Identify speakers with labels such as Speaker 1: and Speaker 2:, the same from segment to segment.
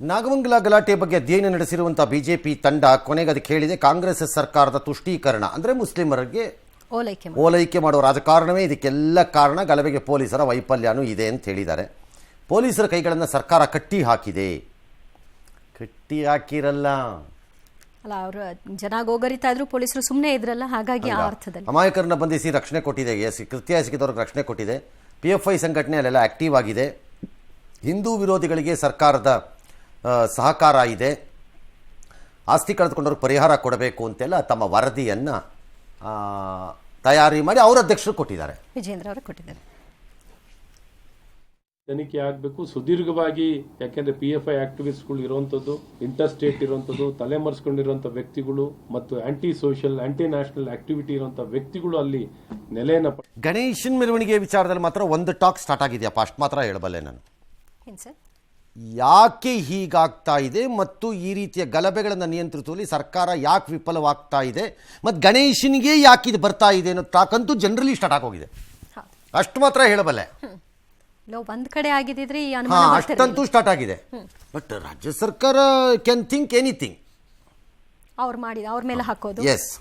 Speaker 1: ನಾಗಮಂಗಲ ಗಲಾಟೆ ಬಗ್ಗೆ ಅಧ್ಯಯನ ನಡೆಸಿರುವಂಥ ಬಿಜೆಪಿ ತಂಡ ಕೊನೆಗೆ ಅದಕ್ಕೆ ಹೇಳಿದೆ ಕಾಂಗ್ರೆಸ್ ಸರ್ಕಾರದ ತುಷ್ಟೀಕರಣ ಅಂದರೆ ಮುಸ್ಲಿಮರಿಗೆ ಓಲೈಕೆ ಮಾಡುವ ರಾಜಕಾರಣವೇ ಇದಕ್ಕೆಲ್ಲ ಕಾರಣ, ಗಲಭೆಗೆ ಪೊಲೀಸರ ವೈಫಲ್ಯನೂ ಇದೆ ಅಂತ ಹೇಳಿದ್ದಾರೆ. ಪೊಲೀಸರ ಕೈಗಳನ್ನು ಸರ್ಕಾರ ಕಟ್ಟಿ ಹಾಕಿದೆ. ಕಟ್ಟಿ ಹಾಕಿರಲ್ಲ
Speaker 2: ಅಲ್ಲ, ಅವರು ಜನ ಗೋಗರಿತಾ ಇದ್ರು, ಪೊಲೀಸರು ಸುಮ್ಮನೆ ಇದ್ರಲ್ಲ, ಹಾಗಾಗಿ ಆ ಅರ್ಥದಲ್ಲಿ
Speaker 1: ಅಮಾಯಕರನ್ನ ಬಂಧಿಸಿ ರಕ್ಷಣೆ ಕೊಟ್ಟಿದೆ, ಕೃತ್ಯ ಎಸಗಿದವ್ರಿಗೆ ರಕ್ಷಣೆ ಕೊಟ್ಟಿದೆ. PFI ಸಂಘಟನೆ ಅಲ್ಲೆಲ್ಲ ಆಕ್ಟಿವ್ ಆಗಿದೆ. ಹಿಂದೂ ವಿರೋಧಿಗಳಿಗೆ ಸರ್ಕಾರದ ಸಹಕಾರ ಇದೆ. ಆಸ್ತಿ ಕಳೆದುಕೊಂಡವ್ರಿಗೆ ಪರಿಹಾರ ಕೊಡಬೇಕು ಅಂತೆಲ್ಲ ತಮ್ಮ ವರದಿಯನ್ನು ತಯಾರಿ ಮಾಡಿ ಅವರ ಅಧ್ಯಕ್ಷರು ಕೊಟ್ಟಿದ್ದಾರೆ,
Speaker 2: ವಿಜೇಂದ್ರ ಅವರು ಕೊಟ್ಟಿದ್ದಾರೆ.
Speaker 3: ತನಿಖೆ ಆಗಬೇಕು ಸುದೀರ್ಘವಾಗಿ. ಯಾಕೆಂದ್ರೆ PFI ಆಕ್ಟಿವಿಸ್ಟ್ಗಳು ಇರುವಂತದ್ದು, ಇಂಟರ್ ಸ್ಟೇಟ್ ಇರುವಂತದ್ದು, ತಲೆಮರೆಸ್ಕೊಂಡಿರುವಂತ ವ್ಯಕ್ತಿಗಳು ಮತ್ತು aunty social aunty national activity ಇರುವಂತ ವ್ಯಕ್ತಿಗಳು ಅಲ್ಲಿ ನೆಲೆಯನ್ನ.
Speaker 1: ಗಣೇಶನ್ ಮೆರವಣಿಗೆ ವಿಚಾರದಲ್ಲಿ ಮಾತ್ರ ಒಂದು ಟಾಕ್ ಸ್ಟಾರ್ಟ್ ಆಗಿದೆಯಪ್ಪ, ಅಷ್ಟು ಮಾತ್ರ ಹೇಳಬಲ್ಲೆ ನಾನು. ಯಾಕೆ ಹೀಗಾಗ್ತಾ ಇದೆ ಮತ್ತು ಈ ರೀತಿಯ ಗಲಭೆಗಳನ್ನು ನಿಯಂತ್ರಿಸುವಲ್ಲಿ ಸರ್ಕಾರ ಯಾಕೆ ವಿಫಲವಾಗ್ತಾ ಇದೆ ಮತ್ತು ಗಣೇಶನಿಗೆ ಯಾಕೆ ಇದು ಬರ್ತಾ ಇದೆ ಅನ್ನೋ ಟಾಕ್ ಅಂತೂ ಜನರಲಿ ಸ್ಟಾರ್ಟ್ ಆಗೋಗಿದೆ, ಅಷ್ಟು ಮಾತ್ರ ಹೇಳಬಲ್ಲೆ.
Speaker 2: ಒಂದ್ ಕಡೆ ಆಗಿದ್ರೆ
Speaker 1: ಅಷ್ಟಂತೂ ಸ್ಟಾರ್ಟ್ ಆಗಿದೆ. ಬಟ್ ರಾಜ್ಯ ಸರ್ಕಾರ ಕ್ಯಾನ್ ಥಿಂಕ್ ಎನಿಥಿಂಗ್,
Speaker 2: ಅವ್ರ ಮೇಲೆ ಹಾಕೋದು.
Speaker 1: ಎಸ್.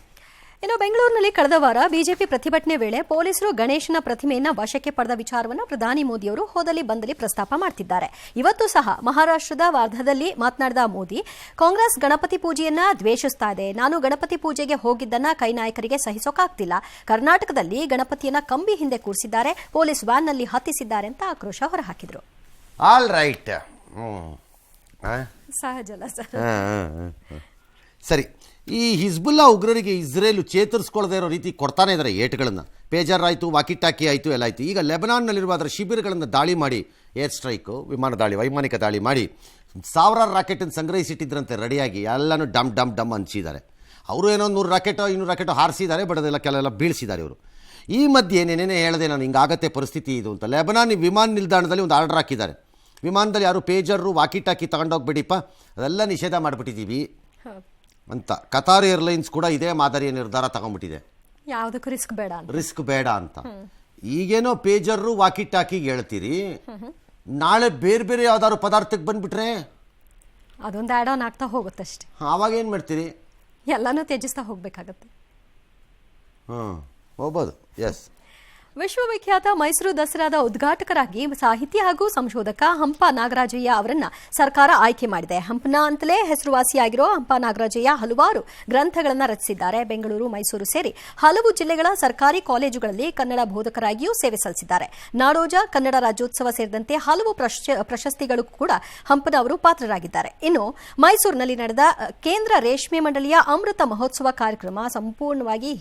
Speaker 2: ಇನ್ನು ಬೆಂಗಳೂರಿನಲ್ಲಿ ಕಳೆದ ವಾರ ಬಿಜೆಪಿ ಪ್ರತಿಭಟನೆ ವೇಳೆ ಪೊಲೀಸರು ಗಣೇಶನ ಪ್ರತಿಮೆಯನ್ನ ವಶಕ್ಕೆ ಪಡೆದ ವಿಚಾರವನ್ನು ಪ್ರಧಾನಿ ಮೋದಿಯವರು ಹೋದಲ್ಲಿ ಬಂದಲ್ಲಿ ಪ್ರಸ್ತಾಪ ಮಾಡ್ತಿದ್ದಾರೆ. ಇವತ್ತು ಸಹ ಮಹಾರಾಷ್ಟ್ರದ ವಾರ್ಧಾದಲ್ಲಿ ಮಾತನಾಡಿದ ಮೋದಿ, ಕಾಂಗ್ರೆಸ್ ಗಣಪತಿ ಪೂಜೆಯನ್ನ ದ್ವೇಷಿಸ್ತಾ ಇದೆ. ನಾನು ಗಣಪತಿ ಪೂಜೆಗೆ ಹೋಗಿದ್ದನ್ನ ಕೈ ನಾಯಕರಿಗೆ ಸಹಿಸೋಕಾಗ್ತಿಲ್ಲ. ಕರ್ನಾಟಕದಲ್ಲಿ ಗಣಪತಿಯನ್ನ ಕಂಬಿ ಹಿಂದೆ ಕೂರಿಸಿದ್ದಾರೆ, ಪೊಲೀಸ್ ವ್ಯಾನ್ನಲ್ಲಿ ಹತ್ತಿಸಿದ್ದಾರೆ ಅಂತ ಆಕ್ರೋಶ ಹೊರಹಾಕಿದ್ರು.
Speaker 1: ಆಲ್ ರೈಟ್,
Speaker 2: ಸಹಜಲ್ಲ ಸರ್.
Speaker 1: ಸರಿ, ಈ ಹಿಜ್ಬುಲ್ಲಾ ಉಗ್ರರಿಗೆ ಇಸ್ರೇಲ್ ಚೇತರಿಸ್ಕೊಳ್ಳದೇ ಇರೋ ರೀತಿ ಕೊಡ್ತಾನೆ ಇದ್ದಾರೆ ಏಟ್ಗಳನ್ನು. ಪೇಜರ್ ಆಯಿತು, ವಾಕಿಟಾಕಿ ಆಯಿತು, ಎಲ್ಲ ಆಯಿತು. ಈಗ ಲೆಬನಾನ್ನಲ್ಲಿರುವ ಅದರ ಶಿಬಿರಗಳನ್ನು ದಾಳಿ ಮಾಡಿ, ಏರ್ ಸ್ಟ್ರೈಕು, ವಿಮಾನ ದಾಳಿ, ವೈಮಾನಿಕ ದಾಳಿ ಮಾಡಿ ಸಾವಿರಾರು ರಾಕೆಟನ್ನು ಸಂಗ್ರಹಿಸಿಟ್ಟಿದ್ರಂತೆ ರೆಡಿಯಾಗಿ. ಎಲ್ಲನೂ ಡಮ್ ಡಮ್ ಡಮ್ ಹಂಚಿದ್ದಾರೆ. ಅವರು ಏನೋ 100 ರಾಕೆಟೋ 200 ರಾಕೆಟೋ ಹಾರಿಸಿದ್ದಾರೆ, ಬಟ್ ಅದೆಲ್ಲ ಕೆಲವೆಲ್ಲ ಬೀಳಿಸಿದ್ದಾರೆ ಇವರು. ಈ ಮಧ್ಯೆ ಏನೇನೇ ಹೇಳಿದೆ ನಾನು, ಹಿಂಗಾಗತ್ತೆ ಪರಿಸ್ಥಿತಿ ಇದು ಅಂತ. ಲೆಬನಾನ್ ವಿಮಾನ ನಿಲ್ದಾಣದಲ್ಲಿ ಒಂದು ಆರ್ಡರ್ ಹಾಕಿದ್ದಾರೆ, ವಿಮಾನದಲ್ಲಿ ಯಾರು ಪೇಜರು ವಾಕಿಟಾಕಿ ತಗೊಂಡೋಗ್ಬಿಡಿಪ್ಪ, ಅದೆಲ್ಲ ನಿಷೇಧ ಮಾಡಿಬಿಟ್ಟಿದ್ದೀವಿ ಅಂತ. ಕತಾರ್ ಏರ್ಲೈನ್ಸ್ ಕೂಡ ಇದೇ ಮಾದರಿಯ ನಿರ್ಧಾರ ತಗೊಂಡ್ಬಿಟ್ಟಿದೆ,
Speaker 2: ಯಾವುದಕ್ಕೂ ರಿಸ್ಕ್ ಬೇಡ ಅಂತ.
Speaker 1: ಈಗೇನೋ ಪೇಜರು ವಾಕಿಟಾಕಿಗೆ ಹೇಳ್ತೀರಿ, ನಾಳೆ ಬೇರೆ ಬೇರೆ ಯಾವ್ದಾದ್ರು ಪದಾರ್ಥಕ್ಕೆ ಬಂದ್ಬಿಟ್ರೆ
Speaker 2: ಅದೊಂದು ಆಡ್ ಆನ್ ಆಗ್ತಾ ಹೋಗುತ್ತಷ್ಟೇ.
Speaker 1: ಆವಾಗ ಏನು ಮಾಡ್ತೀರಿ?
Speaker 2: ಎಲ್ಲಾನು ತ್ಯಜಿಸ್ತಾ ಹೋಗ್ಬೇಕಾಗತ್ತೆ.
Speaker 1: ಹೋಗ್ಬೋದು. ಎಸ್.
Speaker 2: ವಿಶ್ವವಿಖ್ಯಾತ ಮೈಸೂರು ದಸರಾದ ಉದ್ಘಾಟಕರಾಗಿ ಸಾಹಿತಿ ಹಾಗೂ ಸಂಶೋಧಕ ಹಂಪ ನಾಗರಾಜಯ್ಯ ಅವರನ್ನ ಸರ್ಕಾರ ಆಯ್ಕೆ ಮಾಡಿದೆ. ಹಂಪನ ಅಂತಲೇ ಹೆಸರುವಾಸಿಯಾಗಿರೋ ಹಂಪ ನಾಗರಾಜಯ್ಯ ಹಲವಾರು ಗ್ರಂಥಗಳನ್ನು ರಚಿಸಿದ್ದಾರೆ. ಬೆಂಗಳೂರು, ಮೈಸೂರು ಸೇರಿ ಹಲವು ಜಿಲ್ಲೆಗಳ ಸರ್ಕಾರಿ ಕಾಲೇಜುಗಳಲ್ಲಿ ಕನ್ನಡ ಬೋಧಕರಾಗಿಯೂ ಸೇವೆ ಸಲ್ಲಿಸಿದ್ದಾರೆ. ನಾಡೋಜ, ಕನ್ನಡ ರಾಜ್ಯೋತ್ಸವ ಸೇರಿದಂತೆ ಹಲವು ಪ್ರಶಸ್ತಿಗಳು ಕೂಡ ಹಂಪನ ಅವರು ಪಾತ್ರರಾಗಿದ್ದಾರೆ. ಇನ್ನು ಮೈಸೂರಿನಲ್ಲಿ ನಡೆದ ಕೇಂದ್ರ ರೇಷ್ಮೆ ಮಂಡಳಿಯ ಅಮೃತ ಮಹೋತ್ಸವ ಕಾರ್ಯಕ್ರಮ ಸಂಪೂರ್ಣವಾಗಿ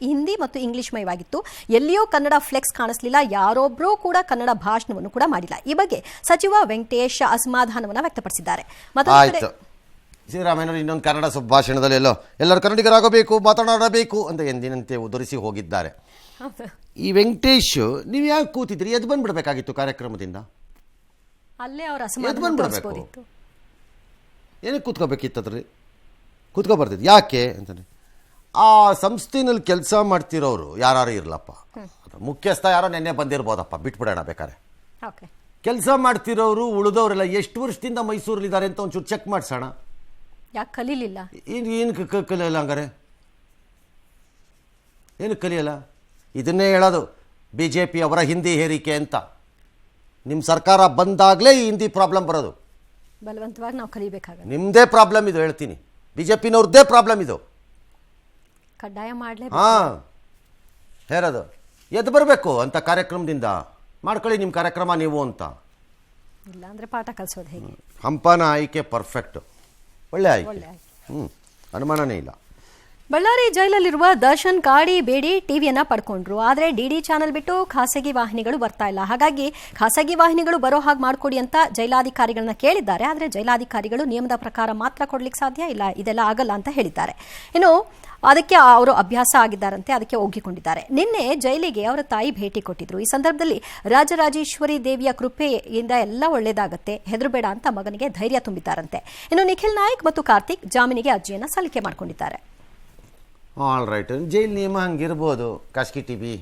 Speaker 2: ಹಿಂದಿ ಮತ್ತು ಇಂಗ್ಲಿಷ್ ಮಯವಾಗಿತ್ತು. ಎಲ್ಲಿಯೂ ಕನ್ನಡ ಫ್ಲೆಕ್ಸ್ ಕಾಣಿಸಲಿಲ್ಲ, ಯಾರೊಬ್ಬರೂ ಕೂಡ ಕನ್ನಡ ಭಾಷಣವನ್ನು ಕೂಡ ಮಾಡಿಲ್ಲ. ಈ ಬಗ್ಗೆ ಸಚಿವ ವೆಂಕಟೇಶ್ ಅಸಮಾಧಾನವನ್ನು ವ್ಯಕ್ತಪಡಿಸಿದ್ದಾರೆ.
Speaker 1: ಸಿದ್ದರಾಮಯ್ಯನವರು ಇನ್ನೊಂದು ಕನ್ನಡ ಭಾಷಣದಲ್ಲಿ ಎಲ್ಲರೂ ಕನ್ನಡಿಗರಾಗಬೇಕು, ಮಾತನಾಡಬೇಕು ಅಂತ ಎಂದಿನಂತೆ ಉದುರಿಸಿ ಹೋಗಿದ್ದಾರೆ. ಈ ವೆಂಕಟೇಶ್, ನೀವು ಯಾಕೆ ಕೂತಿದ್ರಿ? ಎದ್ದು ಬಂದ್ಬಿಡ್ಬೇಕಾಗಿತ್ತು ಕಾರ್ಯಕ್ರಮದಿಂದ,
Speaker 2: ಅಲ್ಲೇ ಅವರ
Speaker 1: ಬಂದ್ಬಿಡ್ಬೇಕು. ಏನಕ್ಕೆ ಕೂತ್ಕೋಬೇಕಿತ್ತದ್ರಿ? ಕೂತ್ಕೋಬಾರ್ದಿದ್ದು ಯಾಕೆ ಅಂತಂದ್ರೆ, ಆ ಸಂಸ್ಥೆನಲ್ಲಿ ಕೆಲಸ ಮಾಡ್ತಿರೋರು ಯಾರು ಇರಲಪ್ಪ, ಮುಖ್ಯಸ್ಥ ಯಾರೋ ನೆನ್ನೆ ಬಂದಿರ್ಬೋದಪ್ಪ, ಬಿಟ್ಬಿಡೋಣ ಬೇಕಾರೆ. ಕೆಲಸ ಮಾಡ್ತಿರೋರು ಉಳಿದವರೆಲ್ಲ ಎಷ್ಟು ವರ್ಷದಿಂದ ಮೈಸೂರಲ್ಲಿದ್ದಾರೆ ಅಂತ ಒಂಚೂರು ಚೆಕ್ ಮಾಡಿಸೋಣ.
Speaker 2: ಯಾಕೆ ಕಲೀಲಿಲ್ಲ?
Speaker 1: ಏನು ಕಲಿಯಲ್ಲ? ಹಂಗಾರೆ ಏನು ಕಲಿಯಲ್ಲ? ಇದನ್ನೇ ಹೇಳೋದು BJP ಅವರ ಹಿಂದಿ ಹೇರಿಕೆ ಅಂತ. ನಿಮ್ಮ ಸರ್ಕಾರ ಬಂದಾಗಲೇ ಈ ಹಿಂದಿ ಪ್ರಾಬ್ಲಮ್ ಬರೋದು.
Speaker 2: ಬಲವಂತವಾಗಿ ನಾವು ಕಲಿಬೇಕಾಗ
Speaker 1: ನಿಮ್ಮದೇ ಪ್ರಾಬ್ಲಮ್ ಇದು, ಹೇಳ್ತೀನಿ. BJPನವ್ರದ್ದೇ ಪ್ರಾಬ್ಲಮ್ ಇದು.
Speaker 2: ಕಡ್ಡಾಯ ಮಾಡಲೇ
Speaker 1: ಹೇಳೋದು ಎದ್ದು ಬರಬೇಕು ಅಂತ ಕಾರ್ಯಕ್ರಮದಿಂದ. ಮಾಡ್ಕೊಳ್ಳಿ ನಿಮ್ಮ ಕಾರ್ಯಕ್ರಮ ನೀವು ಅಂತ.
Speaker 2: ಇಲ್ಲ ಅಂದರೆ ಪಾಠ ಕಲಿಸೋದು ಹೇಗೆ?
Speaker 1: ಹಂಪನ ಆಯ್ಕೆ ಪರ್ಫೆಕ್ಟ್, ಒಳ್ಳೆ ಆಯ್ಕೆ, ಅನುಮಾನನೇ ಇಲ್ಲ.
Speaker 2: ಬಳ್ಳಾರಿ ಜೈಲಲ್ಲಿರುವ ದರ್ಶನ್ ಕಾಡಿ ಬೇಡಿ ಟಿವಿಯನ್ನ ಪಡ್ಕೊಂಡ್ರು. ಆದರೆ DD ಚಾನೆಲ್ ಬಿಟ್ಟು ಖಾಸಗಿ ವಾಹಿನಿಗಳು ಬರ್ತಾ ಇಲ್ಲ. ಹಾಗಾಗಿ ಖಾಸಗಿ ವಾಹಿನಿಗಳು ಬರೋ ಹಾಗೆ ಮಾಡಿಕೊಡಿ ಅಂತ ಜೈಲಾಧಿಕಾರಿಗಳನ್ನ ಕೇಳಿದ್ದಾರೆ. ಆದರೆ ಜೈಲಾಧಿಕಾರಿಗಳು ನಿಯಮದ ಪ್ರಕಾರ ಮಾತ್ರ ಕೊಡ್ಲಿಕ್ಕೆ ಸಾಧ್ಯ ಇಲ್ಲ, ಇದೆಲ್ಲ ಆಗಲ್ಲ ಅಂತ ಹೇಳಿದ್ದಾರೆ. ಇನ್ನು ಅದಕ್ಕೆ ಅವರು ಅಭ್ಯಾಸ ಆಗಿದ್ದಾರಂತೆ, ಅದಕ್ಕೆ ಒಗ್ಗಿಕೊಂಡಿದ್ದಾರೆ. ನಿನ್ನೆ ಜೈಲಿಗೆ ಅವರ ತಾಯಿ ಭೇಟಿ ಕೊಟ್ಟಿದ್ರು. ಈ ಸಂದರ್ಭದಲ್ಲಿ ರಾಜರಾಜೇಶ್ವರಿ ದೇವಿಯ ಕೃಪೆಯಿಂದ ಎಲ್ಲ ಒಳ್ಳೇದಾಗತ್ತೆ, ಹೆದರಬೇಡ ಅಂತ ಮಗನಿಗೆ ಧೈರ್ಯ ತುಂಬಿದ್ದಾರಂತೆ. ಇನ್ನು ನಿಖಿಲ್ ನಾಯಕ್ ಮತ್ತು ಕಾರ್ತಿಕ್ ಜಾಮೀನಿಗೆ ಅರ್ಜಿಯನ್ನು ಸಲ್ಲಿಕೆ ಮಾಡಿಕೊಂಡಿದ್ದಾರೆ.
Speaker 1: All right. ಜೈಲ್ ನಿಯಮ ಹಂಗಿರ್ಬೋದು. ಖಾಸಗಿ ಟಿವಿ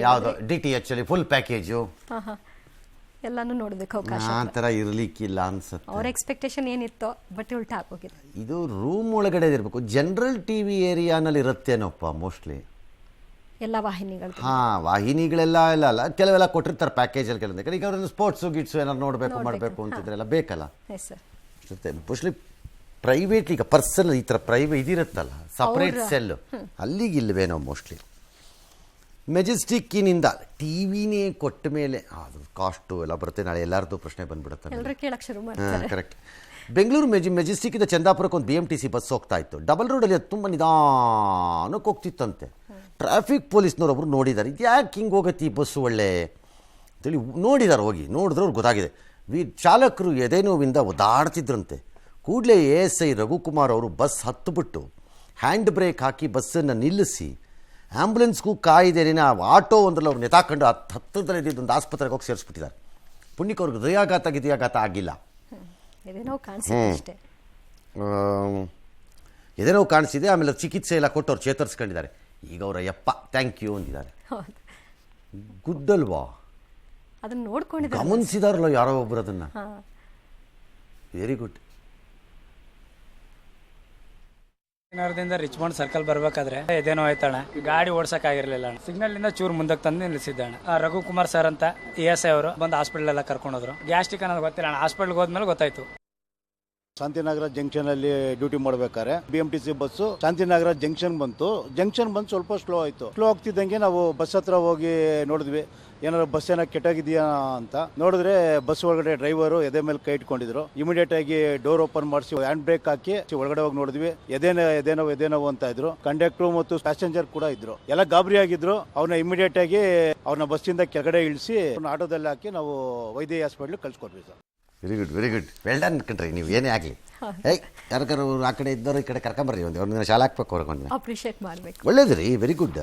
Speaker 1: ಯಾವುದು DTH ಅಲ್ಲಿ ಫುಲ್ ಪ್ಯಾಕೇಜು
Speaker 2: ಎಲ್ಲಾನು ನೋಡ್ಬೇಕು ಅವಕಾಶ.
Speaker 1: ಆ ಥರ ಇರಲಿಕ್ಕಿಲ್ಲ ಅನ್ಸುತ್ತೆ.
Speaker 2: ಅವ್ರ ಎಕ್ಸ್ಪೆಕ್ಟೇಷನ್ ಏನಿತ್ತೋ ಬಟ್ ಉಲ್ಟಾ ಆಗೋಗಿದೆ.
Speaker 1: ಇದು ರೂಮ್ ಒಳಗಡೆ ಇರಬೇಕು. ಜನರಲ್ ಟಿ ವಿ ಏರಿಯಾನಲ್ಲಿ ಇರುತ್ತೇನೋಪ್ಪ ಮೋಸ್ಟ್ಲಿ.
Speaker 2: ಎಲ್ಲ ವಾಹಿನಿಗಳು.
Speaker 1: ಹಾಂ, ವಾಹಿನಿಗಳೆಲ್ಲ ಅಲ್ಲ ಕೆಲವೆಲ್ಲ ಕೊಟ್ಟಿರ್ತಾರೆ ಪ್ಯಾಕೇಜಲ್ಲಿ ಕೆಲವೊಂದು. ಈಗ ಅವ್ರನ್ನ ಸ್ಪೋರ್ಟ್ಸು ಗಿಟ್ಸು ಏನಾದ್ರು ನೋಡಬೇಕು ಮಾಡಬೇಕು ಅಂತಿದ್ರೆಲ್ಲ ಬೇಕಲ್ಲ.
Speaker 2: Yes sir.
Speaker 1: ಅಷ್ಟೇ ಮೋಸ್ಟ್ಲಿ ಪ್ರೈವೇಟ್. ಈಗ ಪರ್ಸನಲ್ ಈ ಥರ ಪ್ರೈವೇಟ್ ಇದಿರುತ್ತಲ್ಲ ಸಪ್ರೇಟ್ ಸೆಲ್ಲು, ಅಲ್ಲಿಗಿಲ್ವೇನೋ ಮೋಸ್ಟ್ಲಿ. ಮೆಜೆಸ್ಟಿಕ್ಕಿನಿಂದ ಟಿ ವಿನೇ ಕೊಟ್ಟ ಮೇಲೆ ಅದು ಕಾಸ್ಟು ಎಲ್ಲ ಬರುತ್ತೆ. ನಾಳೆ ಎಲ್ಲರದ್ದು ಪ್ರಶ್ನೆ ಬಂದ್ಬಿಡುತ್ತೆ.
Speaker 2: ಎಲ್ಲರೂ ಕೇಳಕ್ಕೆ ಶುರು
Speaker 1: ಹಾಂ,
Speaker 2: ಮಾಡ್ತಾರೆ.
Speaker 1: ಕರೆಕ್ಟ್. ಬೆಂಗಳೂರು ಮೆಜೆಸ್ಟಿಕ್ಕಿಂದ ಚಂದಾಪುರಕ್ಕೆ ಒಂದು BMTC ಬಸ್ ಹೋಗ್ತಾ ಇತ್ತು. ಡಬಲ್ ರೋಡಲ್ಲಿ ಅದು ತುಂಬ ನಿಧಾನಕ್ಕೆ ಹೋಗ್ತಿತ್ತಂತೆ. ಟ್ರಾಫಿಕ್ ಪೊಲೀಸ್ನವ್ರೊಬ್ರು ನೋಡಿದ್ದಾರೆ, ಇದು ಯಾಕೆ ಹಿಂಗೆ ಹೋಗುತ್ತೆ ಈ ಬಸ್ಸು ಒಳ್ಳೆ ಅಂತೇಳಿ ನೋಡಿದ್ದಾರೆ. ಹೋಗಿ ನೋಡಿದ್ರೆ ಅವ್ರಿಗೆ ಗೊತ್ತಾಗಿದೆ. ಚಾಲಕರು ಎದೆ ನೋವಿಂದ ಒದಾಡ್ತಿದ್ರಂತೆ. ಕೂಡಲೇ ASI ರಘುಕುಮಾರ್ ಅವರು ಬಸ್ ಹತ್ತುಬಿಟ್ಟು ಹ್ಯಾಂಡ್ ಬ್ರೇಕ್ ಹಾಕಿ ಬಸ್ಸನ್ನು ನಿಲ್ಲಿಸಿ ಆ್ಯಂಬುಲೆನ್ಸ್ಗೂ ಕಾಯ್ದೇನೆ ಆಟೋ ಒಂದ್ರಲ್ಲಿ ಅವ್ರು ನೆತಾಕೊಂಡು ಹತ್ತಿರದಲ್ಲಿ ಇದ್ದಿದ್ದೊಂದು ಆಸ್ಪತ್ರೆಗೆ ಹೋಗಿ ಸೇರಿಸ್ಬಿಟ್ಟಿದ್ದಾರೆ. ಪುಣ್ಯಕ್ಕೆ ಅವ್ರಿಗೆ ಹೃದಯಾಘಾತ ಆಗಿಲ್ಲ.
Speaker 2: ಇದೇನೋ ಕಾಣಿಸಿದೆ ಅಷ್ಟೇ.
Speaker 1: ಎದೇನೋ ಕಾಣಿಸಿದೆ. ಆಮೇಲೆ ಚಿಕಿತ್ಸೆ ಎಲ್ಲ ಕೊಟ್ಟು ಅವ್ರು ಚೇತರಿಸ್ಕೊಂಡಿದ್ದಾರೆ. ಈಗ ಅವರ ಯಪ್ಪ ಥ್ಯಾಂಕ್ ಯು ಅಂದಿದ್ದಾರೆ.
Speaker 2: ಹೌದು,
Speaker 1: ಗುಡ್ ಅಲ್ವಾ?
Speaker 2: ಅದನ್ನ ನೋಡ್ಕೊಂಡಿದ್ದಾರೆ.
Speaker 1: ಗಮನಿಸಿದಾರಲ್ಲ ಯಾರೋ ಒಬ್ರು ಅದನ್ನು. Very good.
Speaker 4: ನಗರದಿಂದ ರಿಚ್ಮಂಡ್ ಸರ್ಕಲ್ ಬರ್ಬೇಕಾದ್ರೆ ಇದೇನೋ ಆಯ್ತಣ್ಣ, ಗಾಡಿ ಓಡ್ಸಕ್ ಆಗಿರ್ಲಿಲ್ಲ. ಸಿಗ್ನಲ್ ಇಂದ ಚೂರು ಮುಂದಕ್ಕೆ ತಂದು ನಿಲ್ಲಿಸಿದ್ದಣ್ಣ. ರಘುಕುಮಾರ್ ಸರ್ ಅಂತ ASI ಅವರು ಬಂದು ಹಾಸ್ಪಿಟಲ್ ಎಲ್ಲ ಕರ್ಕೊಂಡೋದ್ರು. ಗ್ಯಾಸ್ಟ್ರಿಕ್ ಅನ್ನೋದು ಗೊತ್ತಿಲ್ಲ ಅಣ್ಣ, ಹಾಸ್ಪಿಟಲ್ಗೆ ಹೋದ್ಮೇಲೆ ಗೊತ್ತಾಯ್ತು.
Speaker 5: ಶಾಂತಿನಗರ ಜಂಕ್ಷನ್ ಅಲ್ಲಿ ಡ್ಯೂಟಿ ಮಾಡ್ಬೇಕಾದ್ರೆ BMTC ಬಸ್ಸು ಶಾಂತಿನಗರ ಜಂಕ್ಷನ್ ಬಂತು. ಜಂಕ್ಷನ್ ಬಂದು ಸ್ವಲ್ಪ ಸ್ಲೋ ಆಯ್ತು. ಸ್ಲೋ ಆಗ್ತಿದ್ದಂಗೆ ನಾವು ಬಸ್ ಹತ್ರ ಹೋಗಿ ನೋಡಿದ್ವಿ, ಏನಾದ್ರು ಬಸ್ ಏನೋ ಕೆಟ್ಟಾಗಿದೆಯಾ ಅಂತ. ನೋಡಿದ್ರೆ ಬಸ್ ಒಳಗಡೆ ಡ್ರೈವರು ಎದೆ ಮೇಲೆ ಕೈ ಇಟ್ಕೊಂಡಿದ್ರು. ಇಮಿಡಿಯೇಟ್ ಆಗಿ ಡೋರ್ ಓಪನ್ ಮಾಡಿಸಿ ಹ್ಯಾಂಡ್ ಬ್ರೇಕ್ ಹಾಕಿ ಒಳಗಡೆ ಹೋಗಿ ನೋಡಿದ್ವಿ. ಎದೇನೋ ಅಂತ ಇದ್ರು. ಕಂಡಕ್ಟರ್ ಮತ್ತು ಪ್ಯಾಸೆಂಜರ್ ಕೂಡ ಇದ್ರು. ಎಲ್ಲ ಗಾಬರಿ ಆಗಿದ್ರು. ಅವ್ರನ್ನ ಇಮಿಡಿಯೇಟ್ ಆಗಿ ಅವ್ರನ್ನ ಬಸ್ಸಿಂದ ಕೆಳಗಡೆ ಇಳಿಸಿ ಆಟೋದಲ್ಲಿ ಹಾಕಿ ನಾವು ವೈದ್ಯ ಹಾಸ್ಪಿಟ್ಲ್ ಕಳ್ಸಿಕೊಟ್ವಿ ಸರ್.
Speaker 1: Very good, very good. Well done ಕಣ್ರಿ. ನೀವು ಏನೇ ಆಗಲಿ ಯಾರಿಗಾರು ಆ ಕಡೆ ಇದ್ದವರು ಈ ಕಡೆ ಕರ್ಕೊಂಬರ್ರಿ. ಒಂದು ಶಾಲೆ ಹಾಕ್ಬೇಕು ಅವ್ರಿಗೆ.
Speaker 2: ಅಪ್ರಿಷಿಯೇಟ್ ಮಾಡಬೇಕು.
Speaker 1: ಒಳ್ಳೇದು ರೀ, ವೆರಿ ಗುಡ್.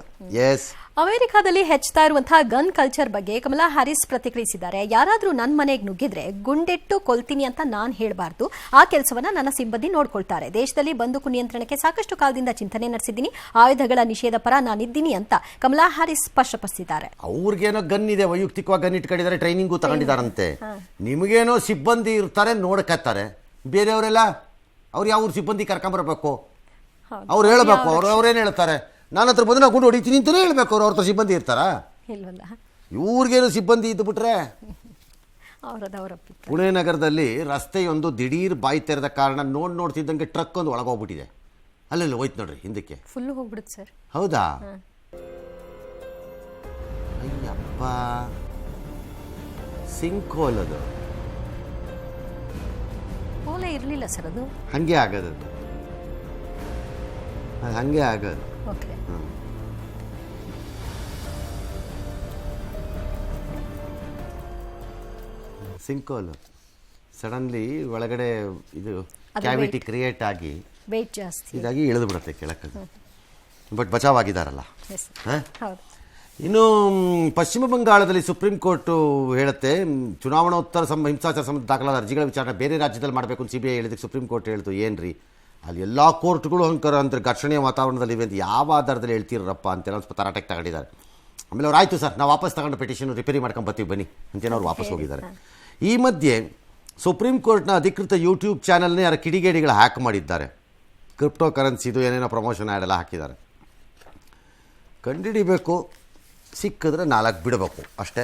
Speaker 1: ಎಸ್.
Speaker 2: ಅಮೆರಿಕಾದಲ್ಲಿ ಹೆಚ್ಚುತ್ತಾ ಇರುವಂತಹ ಗನ್ ಕಲ್ಚರ್ ಬಗ್ಗೆ ಕಮಲಾ ಹ್ಯಾರಿಸ್ ಪ್ರತಿಕ್ರಿಯಿಸಿದ್ದಾರೆ. ಯಾರಾದ್ರೂ ನನ್ನ ಮನೆಗೆ ನುಗ್ಗಿದ್ರೆ ಗುಂಡೆಟ್ಟು ಕೊಲ್ತೀನಿ ಅಂತ ನಾನು ಹೇಳಬಾರ್ದು. ಆ ಕೆಲಸವನ್ನ ನನ್ನ ಸಿಬ್ಬಂದಿ ನೋಡ್ಕೊಳ್ತಾರೆ. ದೇಶದಲ್ಲಿ ಬಂದೂಕು ನಿಯಂತ್ರಣಕ್ಕೆ ಸಾಕಷ್ಟು ಕಾಲದಿಂದ ಚಿಂತನೆ ನಡೆಸಿದ್ದೀನಿ. ಆಯುಧಗಳ ನಿಷೇಧ ಪರ ನಾನಿದ್ದೀನಿ ಅಂತ ಕಮಲಾ ಹ್ಯಾರಿಸ್ ಸ್ಪಷ್ಟಪಡಿಸಿದ್ದಾರೆ.
Speaker 1: ಅವ್ರಿಗೇನೋ ಗನ್ ಇದೆ, ವೈಯಕ್ತಿಕವಾಗಿ ಗನ್ ಇಟ್ಕೊಂಡಿದ್ದಾರೆ, ಟ್ರೈನಿಂಗು ತಗೊಂಡಿದ್ದಾರಂತೆ. ನಿಮಗೇನೋ ಸಿಬ್ಬಂದಿ ಇರ್ತಾರೆ, ನೋಡ್ಕತ್ತಾರೆ. ಬೇರೆಯವರೆಲ್ಲ ಅವ್ರು ಯಾವ ಸಿಬ್ಬಂದಿ ಕರ್ಕೊಂಬರ್ಬೇಕು, ಅವ್ರು ಹೇಳಬೇಕು. ಅವ್ರೇನು ಹೇಳ್ತಾರೆ, ನಾನು ಹತ್ರ ಬಂದು ನಾವು ಗುಂಡು ಹೊಡಿತೀನಿ ಅಂತಲೇ ಹೇಳ್ಬೇಕು. ಅವ್ರ ಹತ್ರ ಸಿಬ್ಬಂದಿ ಇರ್ತಾರಾ?
Speaker 2: ಇಲ್ವಲ್ಲ.
Speaker 1: ಇವ್ರಿಗೇನು ಸಿಬ್ಬಂದಿ ಇದ್ದು ಬಿಟ್ರೆ.
Speaker 2: ಅವರ
Speaker 1: ಪುಣೆ ನಗರದಲ್ಲಿ ರಸ್ತೆಯೊಂದು ದಿಢೀರ್ ಬಾಯಿ ತೆರೆದ ಕಾರಣ ನೋಡ್ತಿದ್ದಂಗೆ ಟ್ರಕ್ ಒಂದು ಒಳಗೋಗ್ಬಿಟ್ಟಿದೆ. ಅಲ್ಲೆಲ್ಲ ಹೋಯ್ತು ನೋಡ್ರಿ ಹಿಂದಕ್ಕೆ.
Speaker 2: ಫುಲ್ ಹೋಗ್ಬಿಡುತ್ತೆ ಸರ್.
Speaker 1: ಹೌದಾ? ಅಯ್ಯಪ್ಪ, ಸಿಂಕೋಲ್ ಅದು.
Speaker 2: ಓಲೆ ಇರಲಿಲ್ಲ ಸರ್, ಅದು
Speaker 1: ಹಂಗೆ ಆಗೋದು. ಅದು ಹಂಗೆ ಆಗೋದು.
Speaker 2: ಓಕೆ.
Speaker 1: ಸಿಂಕೋಲ್ ಸಡನ್ಲಿ ಒಳಗಡೆ ಇದು ಕ್ಯಾವಿಟಿ ಕ್ರಿಯೇಟ್ ಆಗಿ
Speaker 2: ವೇಟ್ ಜಾಸ್ತಿ
Speaker 1: ಇದಾಗಿ ಇಳಿದು ಬಿಡುತ್ತೆ ಕೆಳಕ್ಕೆ. ಬಟ್ ಬಚಾವಾಗಿದ್ದಾರಲ್ಲ.
Speaker 2: ಹೌದು.
Speaker 1: ಇನ್ನು ಪಶ್ಚಿಮ ಬಂಗಾಳದಲ್ಲಿ ಸುಪ್ರೀಂ ಕೋರ್ಟು ಹೇಳುತ್ತೆ, ಚುನಾವಣೋತ್ತರ ಹಿಂಸಾಚಾರ ಸಂಬಂಧ ದಾಖಲಾದ ಅರ್ಜಿಗಳ ವಿಚಾರಣೆ ಬೇರೆ ರಾಜ್ಯದಲ್ಲಿ ಮಾಡಬೇಕು ಅಂತ CBI ಹೇಳಿದಕ್ಕೆ ಸುಪ್ರೀಂ ಕೋರ್ಟ್ ಹೇಳ್ತು, ಏನ್ರಿ ಅಲ್ಲಿ ಎಲ್ಲ ಕೋರ್ಟ್ಗಳು ಅಂಕರ ಅಂದ್ರೆ ಘರ್ಷಣೆಯ ವಾತಾವರಣದಲ್ಲಿ ಇವೆ ಅಂತ ಯಾವ ಆಧಾರದಲ್ಲಿ ಹೇಳ್ತೀರಪ್ಪ ಅಂತೇನೋ ಸ್ವಲ್ಪ ತರಾಟೆಗೆ ತಗೊಂಡಿದ್ದಾರೆ. ಆಮೇಲೆ ಅವ್ರು ಆಯಿತು ಸರ್, ನಾವು ವಾಪಸ್ ತಗೊಂಡು ಪಿಟಿಷನ್ ರಿಪೇರಿ ಮಾಡ್ಕೊಂಡು ಬರ್ತೀವಿ ಬನ್ನಿ ಅಂತೇನೋ ಅವ್ರು ವಾಪಸ್ ಹೋಗಿದ್ದಾರೆ. ಈ ಮಧ್ಯೆ ಸುಪ್ರೀಂ ಕೋರ್ಟ್ನ ಅಧಿಕೃತ ಯೂಟ್ಯೂಬ್ ಚಾನಲ್ನೇ ಯಾರ ಕಿಡಿಗೇಡಿಗಳು ಹ್ಯಾಕ್ ಮಾಡಿದ್ದಾರೆ. ಕ್ರಿಪ್ಟೋ ಕರೆನ್ಸಿದು ಏನೇನೋ ಪ್ರಮೋಷನ್ ಆ್ಯಡ್ ಎಲ್ಲ ಹಾಕಿದ್ದಾರೆ. ಕಂಡುಹಿಡಿಬೇಕು, ಸಿಕ್ಕಿದ್ರೆ 4 ಬಿಡಬೇಕು ಅಷ್ಟೇ.